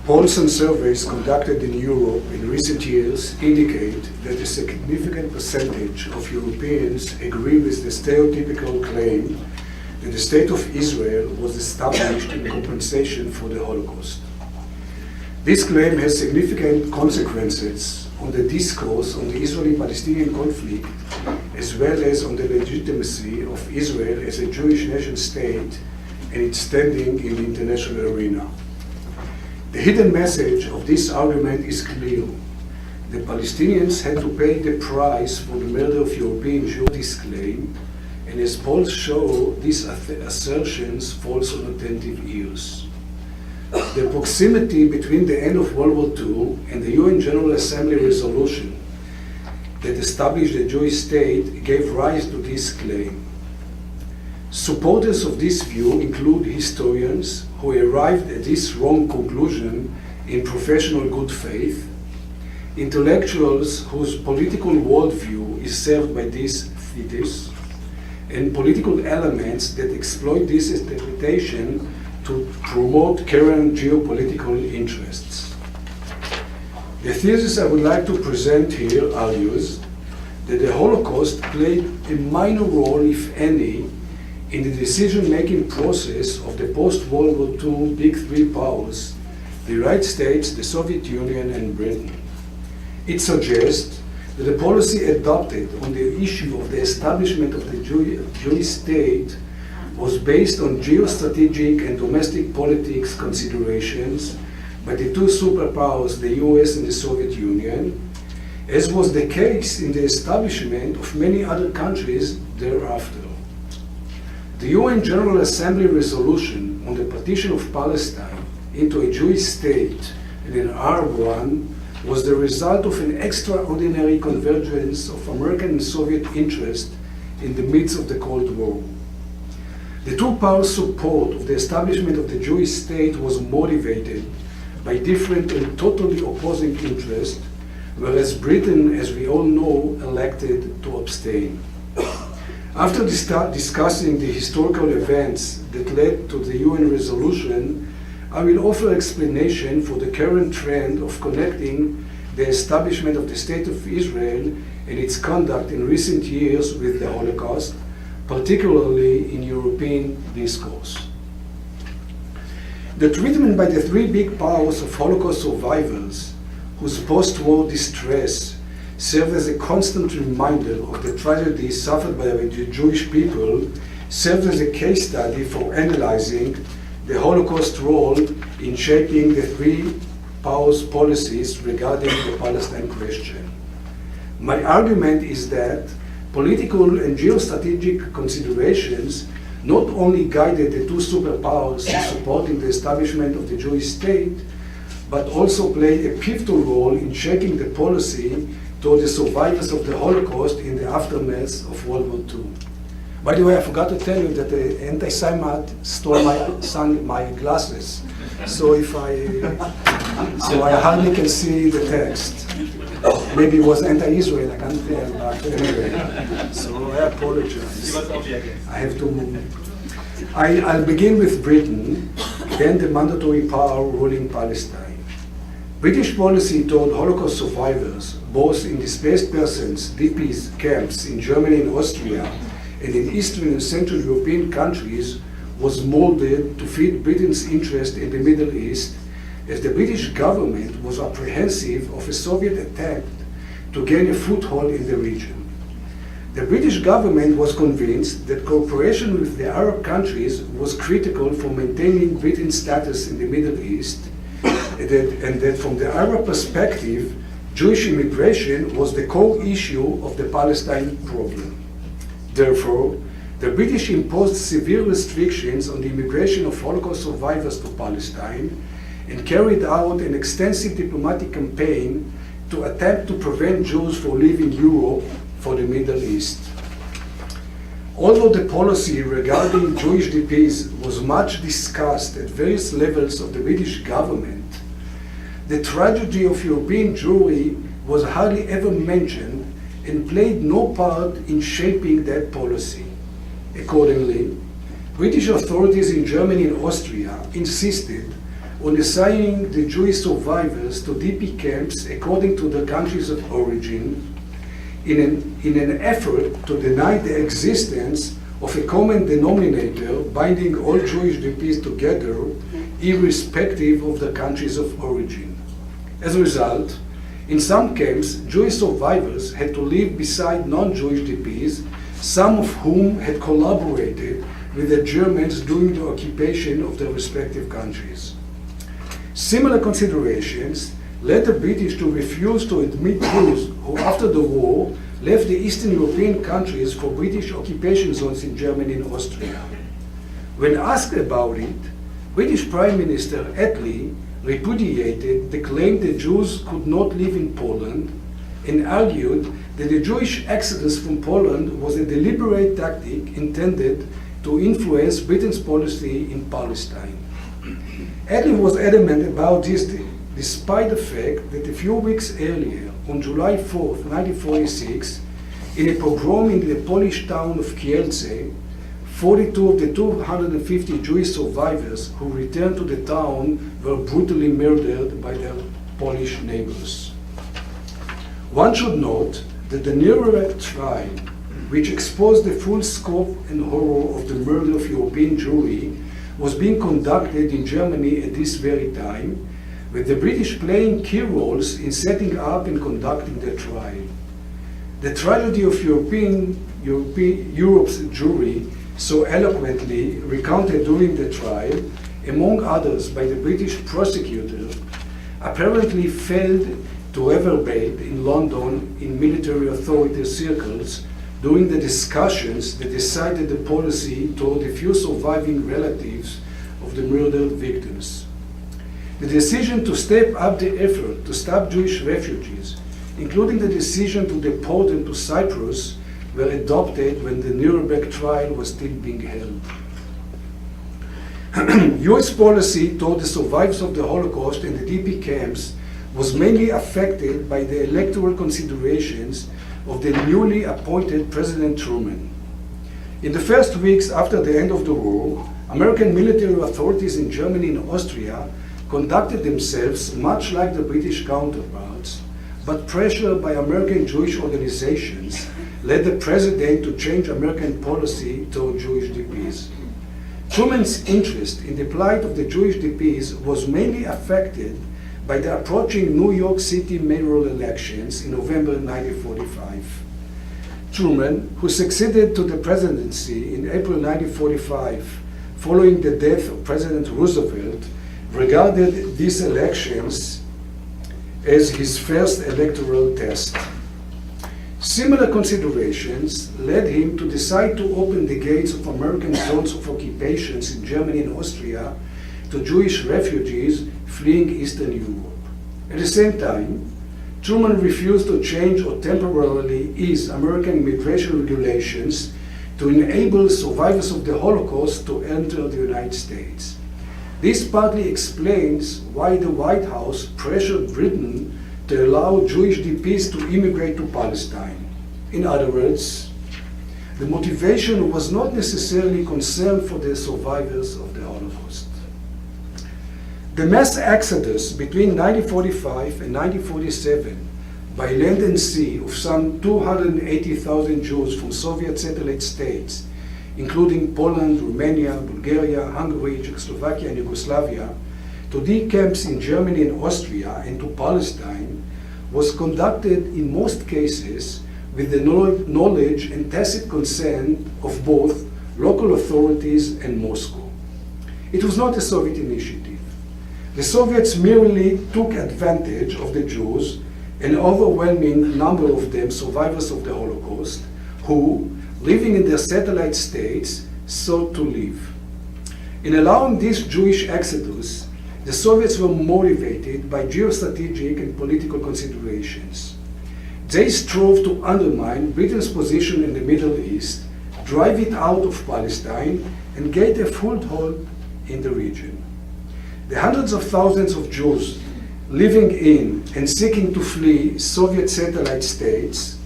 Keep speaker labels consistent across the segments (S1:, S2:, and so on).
S1: Polls and surveys conducted in Europe in recent years indicate that a significant percentage of Europeans agree with the stereotypical claim that the State of Israel was established in compensation for the Holocaust. This claim has significant consequences on the discourse on the Israeli-Palestinian conflict, as well as on the legitimacy of Israel as a Jewish nation state and its standing in the international arena. The hidden message of this argument is clear. The Palestinians had to pay the price for the murder of European Jews. This claim, and as polls show, these assertions falls on attentive ears. The proximity between the end of World War II and the UN General Assembly resolution that established the Jewish state gave rise to this claim. Supporters of this view include historians who arrived at this wrong conclusion in professional good faith, intellectuals whose political worldview is served by this thesis, and political elements that exploit this interpretation to promote current geopolitical interests. The thesis I would like to present here argues that the Holocaust played a minor role, if any, in the decision-making process of the post-World War II big three powers, the United States, the Soviet Union, and Britain. It suggests that the policy adopted on the issue of the establishment of the Jewish state was based on geostrategic and domestic politics considerations by the two superpowers, the US and the Soviet Union, as was the case in the establishment of many other countries thereafter. The UN General Assembly resolution on the partition of Palestine into a Jewish state and an Arab one was the result of an extraordinary convergence of American and Soviet interest in the midst of the Cold War. The two powers' support of the establishment of the Jewish state was motivated by different and totally opposing interests, whereas Britain, as we all know, elected to abstain. After discussing the historical events that led to the UN resolution, I will offer explanation for the current trend of connecting the establishment of the State of Israel and its conduct in recent years with the Holocaust, particularly in European discourse. The treatment by the three big powers of Holocaust survivors, whose post-war distress served as a constant reminder of the tragedy suffered by the Jewish people, served as a case study for analyzing the Holocaust role in shaping the three powers' policies regarding the Palestine question. My argument is that political and geostrategic considerations not only guided the two superpowers in supporting the establishment of the Jewish state, but also played a pivotal role in shaping the policy toward the survivors of the Holocaust in the aftermath of World War II. By the way, I forgot to tell you that the anti-Semite stole my glasses. So I hardly can see the text. Maybe it was anti-Israel, I can't tell, but anyway. So I apologize. I have to move. I'll begin with Britain, then the mandatory power ruling Palestine. British policy toward Holocaust survivors, both in displaced persons, DPs camps in Germany and Austria, and in Eastern and Central European countries, was molded to fit Britain's interest in the Middle East, as the British government was apprehensive of a Soviet attempt to gain a foothold in the region. The British government was convinced that cooperation with the Arab countries was critical for maintaining Britain's status in the Middle East, and that from the Arab perspective, Jewish immigration was the core issue of the Palestine problem. Therefore, the British imposed severe restrictions on the immigration of Holocaust survivors to Palestine and carried out an extensive diplomatic campaign to attempt to prevent Jews from leaving Europe for the Middle East. Although the policy regarding Jewish DPs was much discussed at various levels of the British government, the tragedy of European Jewry was hardly ever mentioned and played no part in shaping that policy. Accordingly, British authorities in Germany and Austria insisted on assigning the Jewish survivors to DP camps according to their countries of origin in an effort to deny the existence of a common denominator binding all Jewish DPs together, irrespective of their countries of origin. As a result, in some camps, Jewish survivors had to live beside non-Jewish DPs, some of whom had collaborated with the Germans during the occupation of their respective countries. Similar considerations led the British to refuse to admit Jews who, after the war, left the Eastern European countries for British occupation zones in Germany and Austria. When asked about it, British Prime Minister Attlee repudiated the claim that Jews could not live in Poland and argued that the Jewish exodus from Poland was a deliberate tactic intended to influence Britain's policy in Palestine. Attlee was adamant about this despite the fact that a few weeks earlier, on July 4, 1946, in a pogrom in the Polish town of Kielce, 42 of the 250 Jewish survivors who returned to the town were brutally murdered by their Polish neighbors. One should note that the Nuremberg trial, which exposed the full scope and horror of the murder of European Jewry, was being conducted in Germany at this very time, with the British playing key roles in setting up and conducting the trial. The tragedy of Europe's Jewry, so eloquently recounted during the trial, among others by the British prosecutor, apparently failed to reverberate in London in military authority circles during the discussions that decided the policy toward the few surviving relatives of the murdered victims. The decision to step up the effort to stop Jewish refugees, including the decision to deport them to Cyprus, were adopted when the Nuremberg trial was still being held. US policy toward the survivors of the Holocaust in the DP camps was mainly affected by the electoral considerations of the newly appointed President Truman. In the first weeks after the end of the war, American military authorities in Germany and Austria conducted themselves much like the British counterparts, but pressure by American Jewish organizations led the president to change American policy toward Jewish DPs. Truman's interest in the plight of the Jewish DPs was mainly affected by the approaching New York City mayoral elections in November 1945. Truman, who succeeded to the presidency in April 1945 following the death of President Roosevelt, regarded these elections as his first electoral test. Similar considerations led him to decide to open the gates of American zones of occupations in Germany and Austria to Jewish refugees fleeing Eastern Europe. At the same time, Truman refused to change or temporarily ease American immigration regulations to enable survivors of the Holocaust to enter the United States. This partly explains why the White House pressured Britain to allow Jewish DPs to immigrate to Palestine. In other words, the motivation was not necessarily concern for the survivors of the Holocaust. The mass exodus between 1945 and 1947 by land and sea of some 280,000 Jews from Soviet satellite states, including Poland, Romania, Bulgaria, Hungary, Czechoslovakia, and Yugoslavia, to the camps in Germany and Austria and to Palestine, was conducted in most cases with the knowledge and tacit consent of both local authorities and Moscow. It was not a Soviet initiative. The Soviets merely took advantage of the Jews, an overwhelming number of them survivors of the Holocaust, who, living in their satellite states, sought to live. In allowing this Jewish exodus, the Soviets were motivated by geostrategic and political considerations. They strove to undermine Britain's position in the Middle East, drive it out of Palestine, and gain a foothold in the region. The hundreds of thousands of Jews living in and seeking to flee Soviet satellite states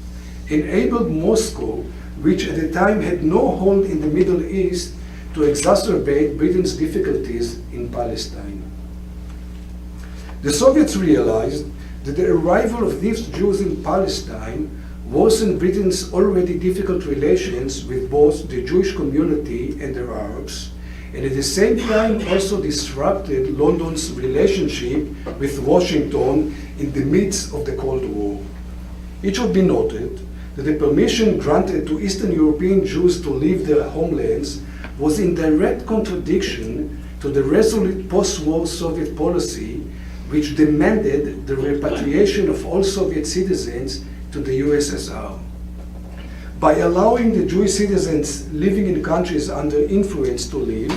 S1: enabled Moscow, which at the time had no hold in the Middle East, to exacerbate Britain's difficulties in Palestine. The Soviets realized that the arrival of these Jews in Palestine worsened Britain's already difficult relations with both the Jewish community and the Arabs, and at the same time also disrupted London's relationship with Washington in the midst of the Cold War. It should be noted that the permission granted to Eastern European Jews to leave their homelands was in direct contradiction to the resolute post-war Soviet policy, which demanded the repatriation of all Soviet citizens to the USSR. By allowing the Jewish citizens living in countries under influence to leave,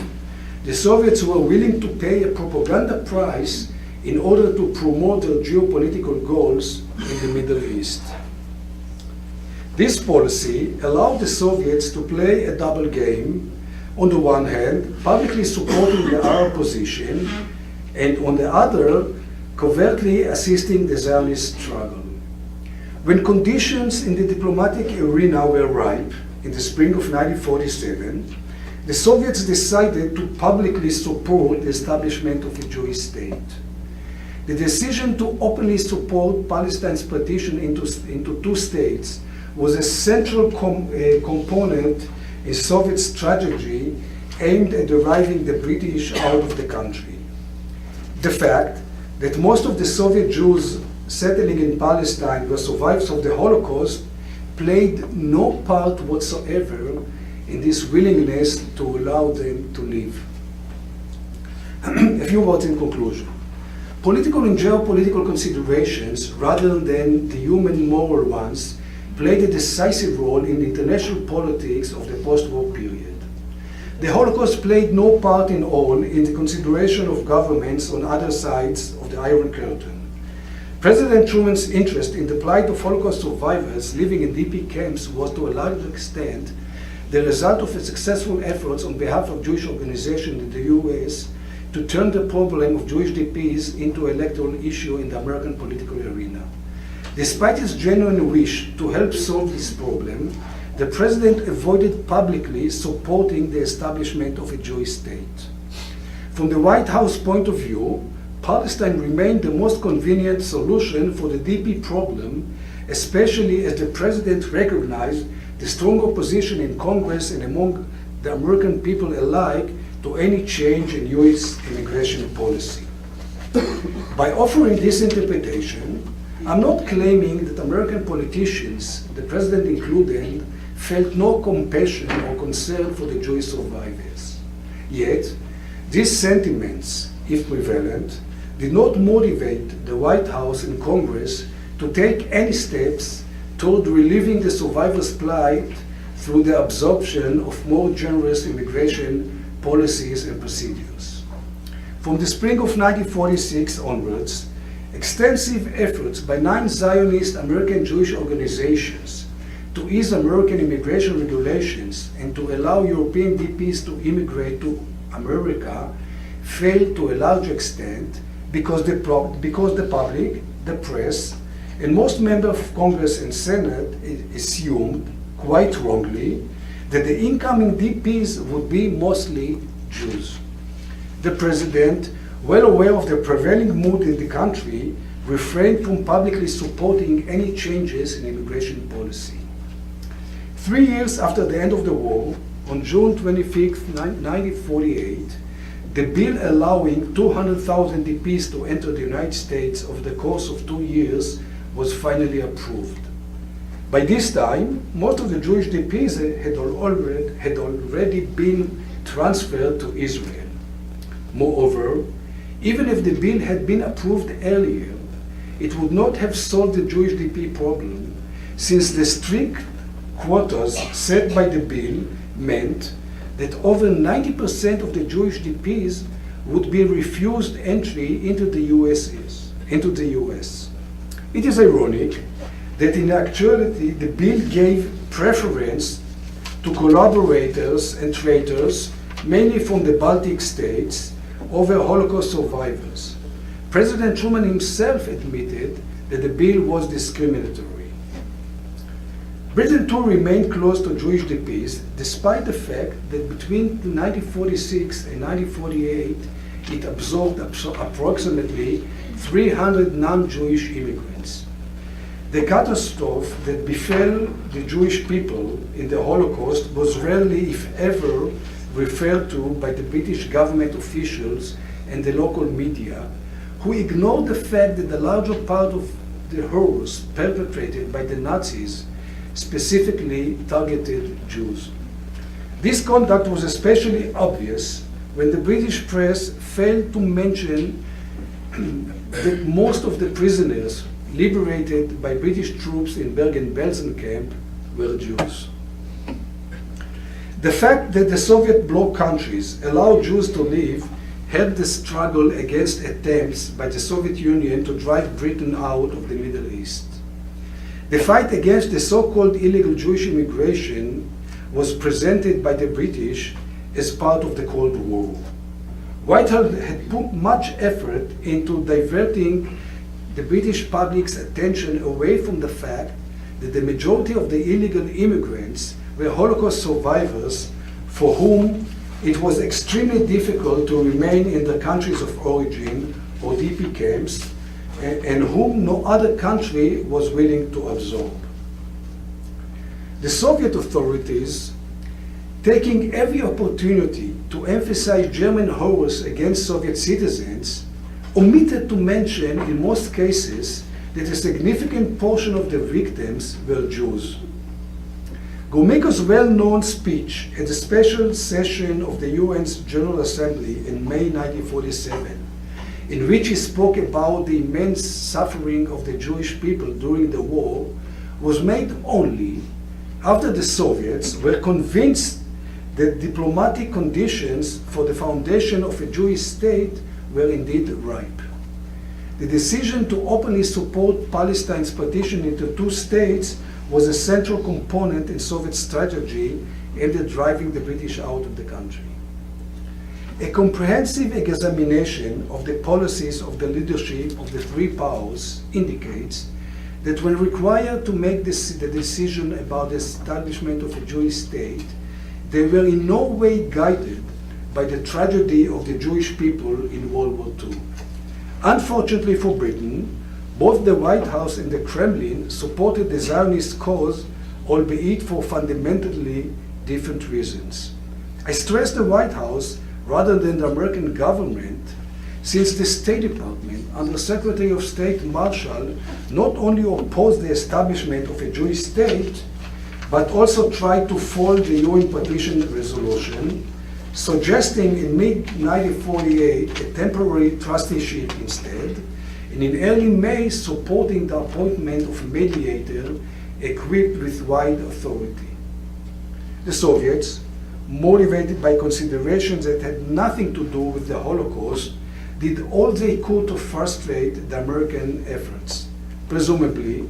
S1: the Soviets were willing to pay a propaganda price in order to promote their geopolitical goals in the Middle East. This policy allowed the Soviets to play a double game, on the one hand, publicly supporting the Arab position, and on the other, covertly assisting the Zionist struggle. When conditions in the diplomatic arena were ripe in the spring of 1947, the Soviets decided to publicly support the establishment of a Jewish state. The decision to openly support Palestine's partition into two states was a central component in Soviet strategy aimed at driving the British out of the country. The fact that most of the Soviet Jews settling in Palestine were survivors of the Holocaust played no part whatsoever in this willingness to allow them to live. A few words in conclusion. Political and geopolitical considerations, rather than the human moral ones, played a decisive role in the international politics of the post-war period. The Holocaust played no part in all in the consideration of governments on other sides of the Iron Curtain. President Truman's interest in the plight of Holocaust survivors living in DP camps was to a large extent the result of successful efforts on behalf of Jewish organizations in the US to turn the problem of Jewish DPs into an electoral issue in the American political arena. Despite his genuine wish to help solve this problem, the president avoided publicly supporting the establishment of a Jewish state. From the White House point of view, Palestine remained the most convenient solution for the DP problem, especially as the president recognized the strong opposition in Congress and among the American people alike to any change in US immigration policy. By offering this interpretation, I'm not claiming that American politicians, the president included, felt no compassion or concern for the Jewish survivors. Yet, these sentiments, if prevalent, did not motivate the White House and Congress to take any steps toward relieving the survivors' plight through the absorption of more generous immigration policies and procedures. From the spring of 1946 onwards, extensive efforts by 9 Zionist American Jewish organizations to ease American immigration regulations and to allow European DPs to immigrate to America failed to a large extent because the public, the press, and most members of Congress and Senate assumed, quite wrongly, that the incoming DPs would be mostly Jews. The president, well aware of the prevailing mood in the country, refrained from publicly supporting any changes in immigration policy. 3 years after the end of the war, on June 25, 1948, the bill allowing 200,000 DPs to enter the United States over the course of 2 years was finally approved. By this time, most of the Jewish DPs had already been transferred to Israel. Moreover, even if the bill had been approved earlier, it would not have solved the Jewish DP problem, since the strict quotas set by the bill meant that over 90% of the Jewish DPs would be refused entry into the US. It is ironic that in actuality the bill gave preference to collaborators and traitors, mainly from the Baltic states, over Holocaust survivors. President Truman himself admitted that the bill was discriminatory. Britain too remained close to Jewish peace, despite the fact that between 1946 and 1948 it absorbed approximately 300 non-Jewish immigrants. The catastrophe that befell the Jewish people in the Holocaust was rarely, if ever, referred to by the British government officials and the local media, who ignored the fact that the larger part of the horrors perpetrated by the Nazis specifically targeted Jews. This conduct was especially obvious when the British press failed to mention that most of the prisoners liberated by British troops in Bergen-Belsen camp were Jews. The fact that the Soviet bloc countries allowed Jews to live helped the struggle against attempts by the Soviet Union to drive Britain out of the Middle East. The fight against the so-called illegal Jewish immigration was presented by the British as part of the Cold War. Whitehall had put much effort into diverting the British public's attention away from the fact that the majority of the illegal immigrants were Holocaust survivors for whom it was extremely difficult to remain in their countries of origin or DP camps, and whom no other country was willing to absorb. The Soviet authorities, taking every opportunity to emphasize German horrors against Soviet citizens, omitted to mention in most cases that a significant portion of the victims were Jews. Gromyko's well-known speech at a special session of the UN's General Assembly in May 1947, in which he spoke about the immense suffering of the Jewish people during the war, was made only after the Soviets were convinced that diplomatic conditions for the foundation of a Jewish state were indeed ripe. The decision to openly support Palestine's partition into two states was a central component in Soviet strategy aimed at driving the British out of the country. A comprehensive examination of the policies of the leadership of the three powers indicates that when required to make the decision about the establishment of a Jewish state, they were in no way guided by the tragedy of the Jewish people in World War II. Unfortunately for Britain, both the White House and the Kremlin supported the Zionist cause, albeit for fundamentally different reasons. I stress the White House rather than the American government, since the State Department, under Secretary of State Marshall, not only opposed the establishment of a Jewish state, but also tried to foil the UN partition resolution, suggesting in mid-1948 a temporary trusteeship instead, and in early May supporting the appointment of a mediator equipped with wide authority. The Soviets, motivated by considerations that had nothing to do with the Holocaust, did all they could to frustrate the American efforts. Presumably,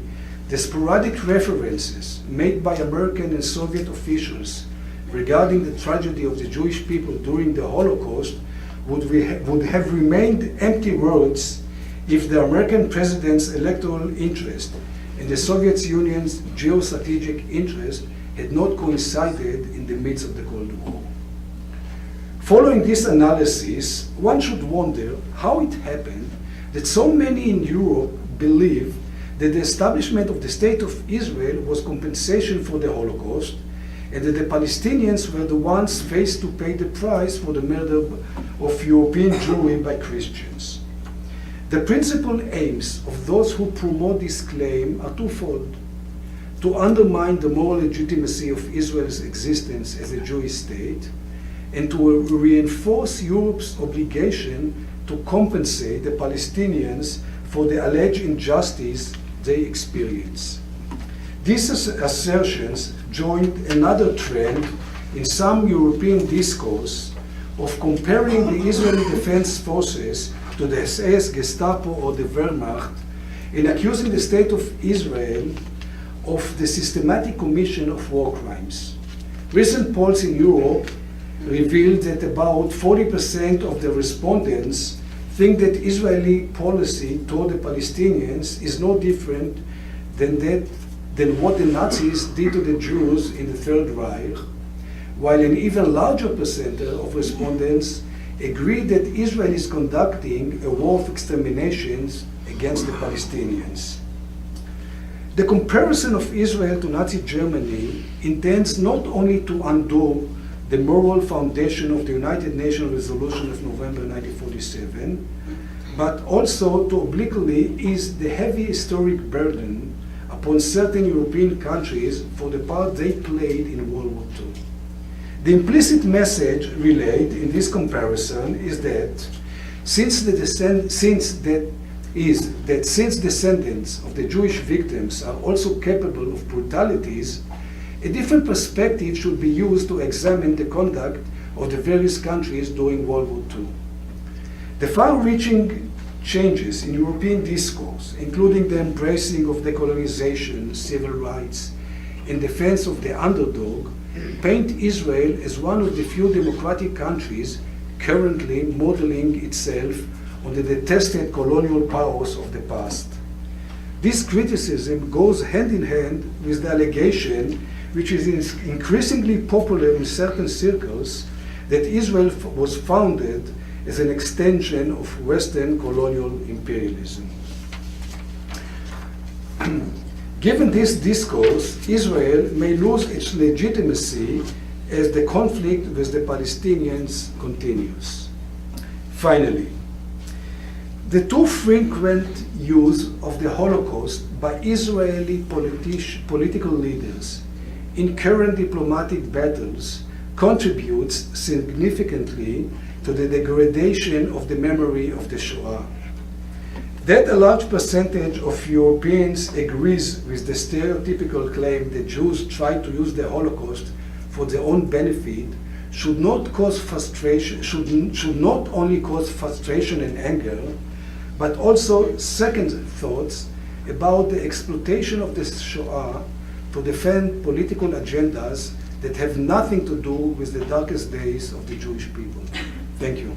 S1: the sporadic references made by American and Soviet officials regarding the tragedy of the Jewish people during the Holocaust would have remained empty words if the American president's electoral interest and the Soviet Union's geostrategic interest had not coincided in the midst of the Cold War. Following this analysis, one should wonder how it happened that so many in Europe believe that the establishment of the State of Israel was compensation for the Holocaust, and that the Palestinians were the ones faced to pay the price for the murder of European Jewry by Christians. The principal aims of those who promote this claim are twofold: to undermine the moral legitimacy of Israel's existence as a Jewish state, and to reinforce Europe's obligation to compensate the Palestinians for the alleged injustice they experience. These assertions joined another trend in some European discourse of comparing the Israeli Defense Forces to the SS, Gestapo, or the Wehrmacht, in accusing the State of Israel of the systematic commission of war crimes. Recent polls in Europe revealed that about 40% of the respondents think that Israeli policy toward the Palestinians is no different than than what the Nazis did to the Jews in the Third Reich, while an even larger percentage of respondents agree that Israel is conducting a war of exterminations against the Palestinians. The comparison of Israel to Nazi Germany intends not only to undo the moral foundation of the United Nations resolution of November 1947, but also to obliquely ease the heavy historic burden upon certain European countries for the part they played in World War II. The implicit message relayed in this comparison is that since descendants of the Jewish victims are also capable of brutalities, a different perspective should be used to examine the conduct of the various countries during World War II. The far-reaching changes in European discourse, including the embracing of decolonization, civil rights, and defense of the underdog, paint Israel as one of the few democratic countries currently modeling itself on the detested colonial powers of the past. This criticism goes hand in hand with the allegation, which is increasingly popular in certain circles, that Israel was founded as an extension of Western colonial imperialism. Given this discourse, Israel may lose its legitimacy as the conflict with the Palestinians continues. Finally, the too frequent use of the Holocaust by Israeli political leaders in current diplomatic battles contributes significantly to the degradation of the memory of the Shoah. That a large percentage of Europeans agrees with the stereotypical claim that Jews tried to use the Holocaust for their own benefit should not only cause frustration and anger, but also second thoughts about the exploitation of the Shoah to defend political agendas that have nothing to do with the darkest days of the Jewish people. Thank you.